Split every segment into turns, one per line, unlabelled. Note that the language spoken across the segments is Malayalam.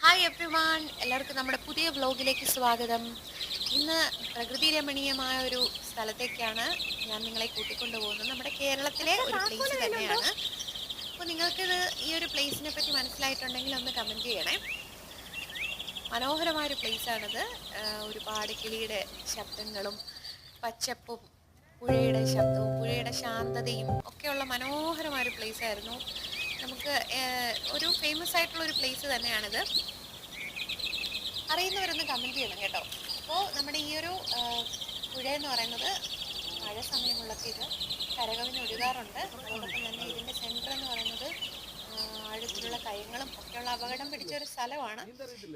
ഹായ് എവ്രിവൺ, എല്ലാവർക്കും നമ്മുടെ പുതിയ വ്ലോഗിലേക്ക് സ്വാഗതം. ഇന്ന് പ്രകൃതി രമണീയമായ ഒരു സ്ഥലത്തേക്കാണ് ഞാൻ നിങ്ങളെ കൂട്ടിക്കൊണ്ടു പോകുന്നത്. നമ്മുടെ കേരളത്തിലെ ഒരു പ്ലേസ് തന്നെയാണ്. അപ്പോൾ നിങ്ങൾക്കിത് ഈ ഒരു പ്ലേസിനെ പറ്റി മനസ്സിലായിട്ടുണ്ടെങ്കിൽ ഒന്ന് കമൻറ്റ് ചെയ്യണേ. മനോഹരമായൊരു പ്ലേസാണിത്. ഒരുപാട് കിളിയുടെ ശബ്ദങ്ങളും പച്ചപ്പും പുഴയുടെ ശബ്ദവും പുഴയുടെ ശാന്തതയും ഒക്കെയുള്ള മനോഹരമായൊരു പ്ലേസായിരുന്നു. നമുക്ക് ഒരു ഫേമസ് ആയിട്ടുള്ള ഒരു പ്ലേസ് തന്നെയാണിത്. അറിയുന്നവരൊന്ന് കമൻറ്റ് ചെയ്യണം കേട്ടോ. അപ്പോൾ നമ്മുടെ ഈ ഒരു പുഴ എന്ന് പറയുന്നത് മഴ സമയങ്ങളിലൊക്കെ ഇത് കരകവിഞ്ഞൊഴുകാറുണ്ട്. അതോടൊപ്പം തന്നെ ഇതിൻ്റെ സെൻറ്റർ എന്ന് പറയുന്നത് ആഴത്തിലുള്ള കയങ്ങളും ഒക്കെയുള്ള അപകടം പിടിച്ച ഒരു സ്ഥലമാണ്.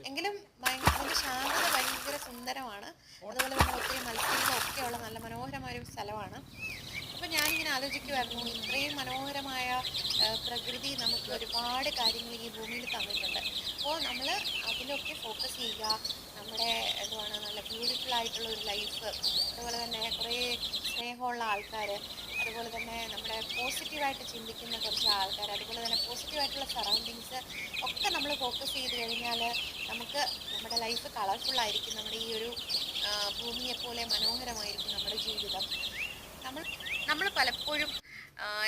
എങ്കിലും അതിൻ്റെ ശാന്തത ഭയങ്കര സുന്ദരമാണ്. അതുപോലെ തന്നെ ഒത്തിരി മത്സ്യങ്ങളും ഒക്കെയുള്ള നല്ല മനോഹരമായ ഒരു സ്ഥലമാണ്. അപ്പോൾ ഞാനിങ്ങനെ ആലോചിക്കുമായിരുന്നു, ഇത്രയും മനോഹരമായ പ്രകൃതി നമുക്ക് ഒരുപാട് കാര്യങ്ങൾ ഈ ഭൂമിയിൽ തന്നിട്ടുണ്ട്. അപ്പോൾ നമ്മൾ അതിലൊക്കെ ഫോക്കസ് ചെയ്യുക. നമ്മുടെ എന്തുവാണ് നല്ല ബ്യൂട്ടിഫുൾ ആയിട്ടുള്ള ഒരു ലൈഫ്, അതുപോലെ തന്നെ കുറേ സ്നേഹമുള്ള ആൾക്കാർ, അതുപോലെ തന്നെ നമ്മുടെ പോസിറ്റീവായിട്ട് ചിന്തിക്കുന്ന കുറച്ച് ആൾക്കാർ, അതുപോലെ തന്നെ പോസിറ്റീവായിട്ടുള്ള സറൗണ്ടിങ്സ് ഒക്കെ നമ്മൾ ഫോക്കസ് ചെയ്ത് കഴിഞ്ഞാൽ നമുക്ക് നമ്മുടെ ലൈഫ് കളർഫുള്ളായിരിക്കും. നമ്മുടെ ഈ ഒരു ഭൂമിയെപ്പോലെ മനോഹരമായിരിക്കും നമ്മുടെ ജീവിതം. നമ്മൾ നമ്മൾ പലപ്പോഴും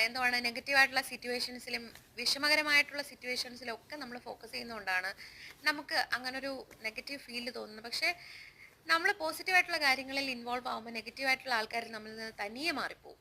എന്തുവാണ് നെഗറ്റീവായിട്ടുള്ള സിറ്റുവേഷൻസിലും വിഷമകരമായിട്ടുള്ള സിറ്റുവേഷൻസിലും ഒക്കെ നമ്മൾ ഫോക്കസ് ചെയ്യുന്നതുകൊണ്ടാണ് നമുക്ക് അങ്ങനൊരു നെഗറ്റീവ് ഫീൽ തോന്നുന്നത്. പക്ഷേ നമ്മൾ പോസിറ്റീവായിട്ടുള്ള കാര്യങ്ങളിൽ ഇൻവോൾവ് ആകുമ്പോൾ നെഗറ്റീവായിട്ടുള്ള ആൾക്കാർ നമ്മളിൽ നിന്ന് തനിയെ മാറിപ്പോവും.